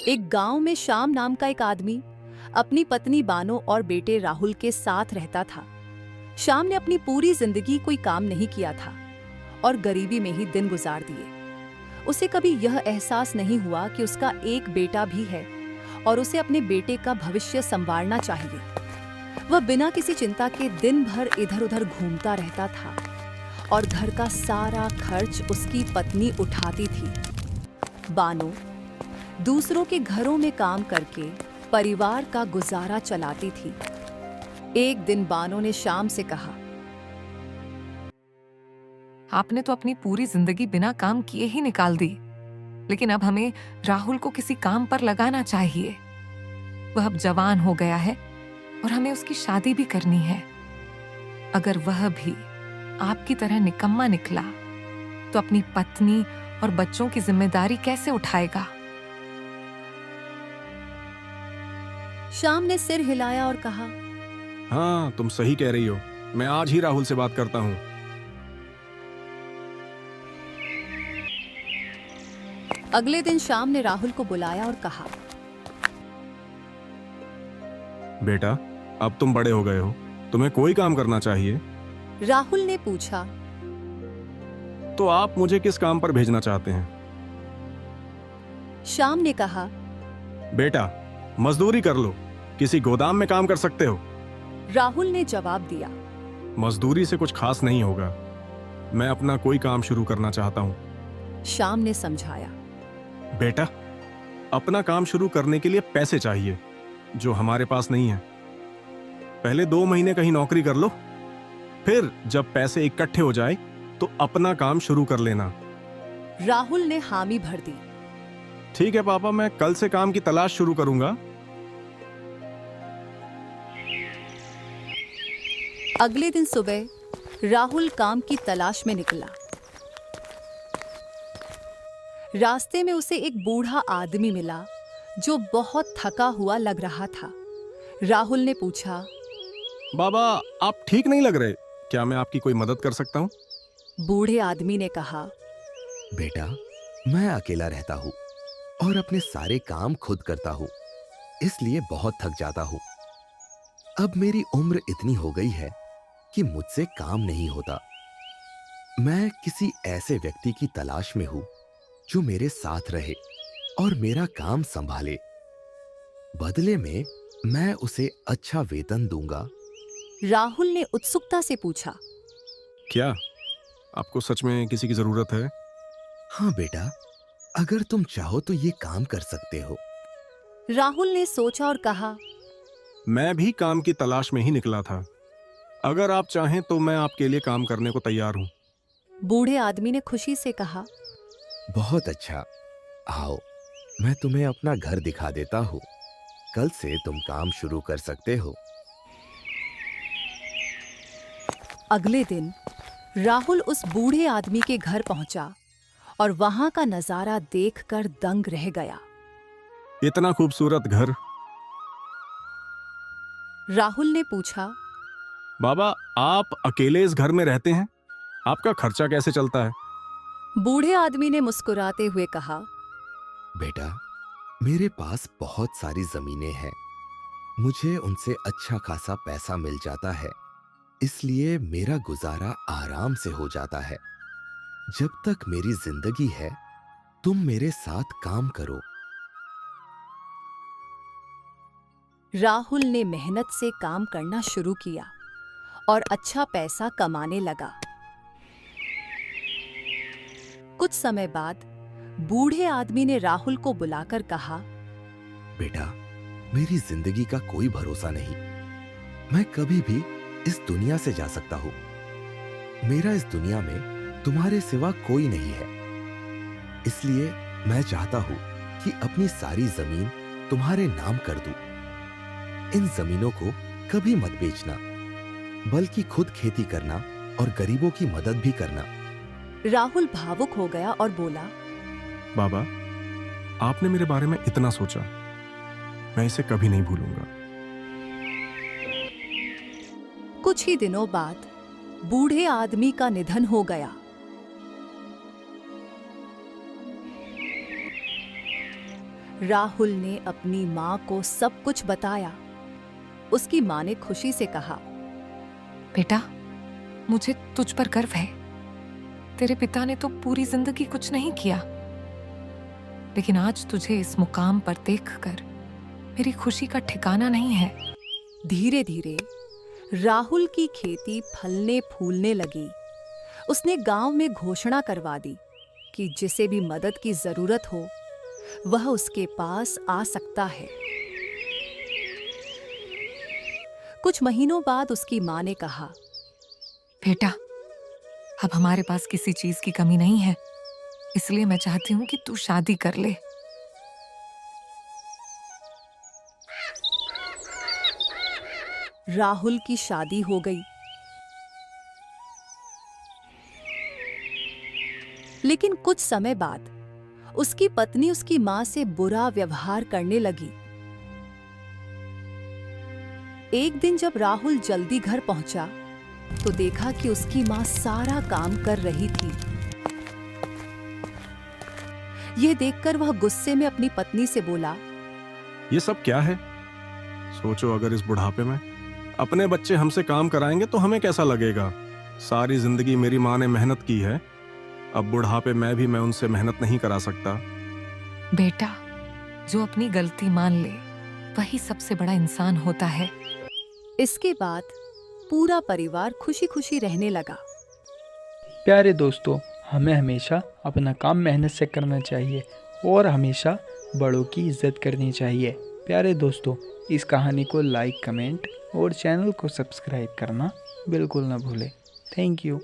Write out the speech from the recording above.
एक गांव में श्याम नाम का एक आदमी अपनी पत्नी बानो और बेटे राहुल के साथ रहता था। श्याम ने अपनी पूरी जिंदगी कोई काम नहीं किया था और गरीबी में ही दिन गुजार दिए। उसे कभी यह एहसास नहीं हुआ कि उसका एक बेटा भी है और उसे अपने बेटे का भविष्य संवारना चाहिए। वह बिना किसी चिंता के दिन भर इधर उधर घूमता रहता था और घर का सारा खर्च उसकी पत्नी उठाती थी। बानो दूसरों के घरों में काम करके परिवार का गुजारा चलाती थी। एक दिन बानो ने श्याम से कहा, आपने तो अपनी पूरी जिंदगी बिना काम किए ही निकाल दी, लेकिन अब हमें राहुल को किसी काम पर लगाना चाहिए। वह अब जवान हो गया है और हमें उसकी शादी भी करनी है। अगर वह भी आपकी तरह निकम्मा निकला तो अपनी पत्नी और बच्चों की जिम्मेदारी कैसे उठाएगा? श्याम ने सिर हिलाया और कहा, हाँ, तुम सही कह रही हो। मैं आज ही राहुल से बात करता हूँ। अगले दिन श्याम ने राहुल को बुलाया और कहा, बेटा, अब तुम बड़े हो गए हो, तुम्हें कोई काम करना चाहिए। राहुल ने पूछा, तो आप मुझे किस काम पर भेजना चाहते हैं? श्याम ने कहा, बेटा, मजदूरी कर लो, किसी गोदाम में काम कर सकते हो। राहुल ने जवाब दिया, मजदूरी से कुछ खास नहीं होगा। मैं अपना कोई काम शुरू करना चाहता हूँ। श्याम ने समझाया, बेटा, अपना काम शुरू करने के लिए पैसे चाहिए, जो हमारे पास नहीं है। पहले 2 महीने कहीं नौकरी कर लो, फिर जब पैसे इकट्ठे हो जाए तो अपना काम शुरू कर लेना। राहुल ने हामी भर दी। ठीक है पापा, मैं कल से काम की तलाश शुरू करूंगा। अगले दिन सुबह राहुल काम की तलाश में निकला। रास्ते में उसे एक बूढ़ा आदमी मिला जो बहुत थका हुआ लग रहा था। राहुल ने पूछा, बाबा, आप ठीक नहीं लग रहे, क्या मैं आपकी कोई मदद कर सकता हूँ? बूढ़े आदमी ने कहा, बेटा, मैं अकेला रहता हूँ और अपने सारे काम खुद करता हूँ, इसलिए बहुत थक जाता हूँ। अब मेरी उम्र इतनी हो गई है कि मुझसे काम नहीं होता। मैं किसी ऐसे व्यक्ति की तलाश में हूँ जो मेरे साथ रहे और मेरा काम संभाले। बदले में मैं उसे अच्छा वेतन दूंगा। राहुल ने उत्सुकता से पूछा, क्या आपको सच में किसी की जरूरत है? हाँ बेटा, अगर तुम चाहो तो ये काम कर सकते हो। राहुल ने सोचा और कहा, मैं भी काम की तलाश में ही निकला था। अगर आप चाहें तो मैं आपके लिए काम करने को तैयार हूँ। बूढ़े आदमी ने खुशी से कहा, बहुत अच्छा, आओ, मैं तुम्हें अपना घर दिखा देता हूँ। कल से तुम काम शुरू कर सकते हो। अगले दिन राहुल उस बूढ़े आदमी के घर पहुंचा और वहां का नजारा देखकर दंग रह गया। इतना खूबसूरत घर। राहुल ने पूछा, बाबा, आप अकेले इस घर में रहते हैं? आपका खर्चा कैसे चलता है? बूढ़े आदमी ने मुस्कुराते हुए कहा, बेटा, मेरे पास बहुत सारी जमीनें हैं। मुझे उनसे अच्छा खासा पैसा मिल जाता है, इसलिए मेरा गुजारा आराम से हो जाता है। जब तक मेरी जिंदगी है, तुम मेरे साथ काम करो। राहुल ने मेहनत से काम करना शुरू किया और अच्छा पैसा कमाने लगा। कुछ समय बाद बूढ़े आदमी ने राहुल को बुलाकर कहा, बेटा, मेरी जिंदगी का कोई भरोसा नहीं। मैं कभी भी इस दुनिया से जा सकता हूं। मेरा इस दुनिया में तुम्हारे सिवा कोई नहीं है। इसलिए मैं चाहता हूं कि अपनी सारी जमीन तुम्हारे नाम कर दूं। इन जमीनों को कभी मत बेचना, बल्कि खुद खेती करना और गरीबों की मदद भी करना। राहुल भावुक हो गया और बोला, बाबा, आपने मेरे बारे में इतना सोचा, मैं इसे कभी नहीं भूलूंगा। कुछ ही दिनों बाद बूढ़े आदमी का निधन हो गया। राहुल ने अपनी माँ को सब कुछ बताया। उसकी माँ ने खुशी से कहा, बेटा, मुझे तुझ पर गर्व है। तेरे पिता ने तो पूरी जिंदगी कुछ नहीं किया, लेकिन आज तुझे इस मुकाम पर देखकर मेरी खुशी का ठिकाना नहीं है। धीरे धीरे राहुल की खेती फलने फूलने लगी। उसने गांव में घोषणा करवा दी कि जिसे भी मदद की जरूरत हो वह उसके पास आ सकता है। कुछ महीनों बाद उसकी माँ ने कहा, बेटा, अब हमारे पास किसी चीज की कमी नहीं है, इसलिए मैं चाहती हूँ कि तू शादी कर ले। राहुल की शादी हो गई, लेकिन कुछ समय बाद उसकी पत्नी उसकी माँ से बुरा व्यवहार करने लगी। एक दिन जब राहुल जल्दी घर पहुंचा तो देखा कि उसकी माँ सारा काम कर रही थी। यह देखकर वह गुस्से में अपनी पत्नी से बोला, ये सब क्या है? सोचो, अगर इस बुढ़ापे में अपने बच्चे हमसे काम कराएंगे तो हमें कैसा लगेगा? सारी जिंदगी मेरी माँ ने मेहनत की है, अब बुढ़ापे में भी मैं उनसे मेहनत नहीं करा सकता। बेटा, जो अपनी गलती मान ले वही सबसे बड़ा इंसान होता है। इसके बाद पूरा परिवार खुशी खुशी रहने लगा। प्यारे दोस्तों, हमें हमेशा अपना काम मेहनत से करना चाहिए और हमेशा बड़ों की इज्जत करनी चाहिए। प्यारे दोस्तों, इस कहानी को लाइक, कमेंट और चैनल को सब्सक्राइब करना बिल्कुल ना भूलें। Thank you.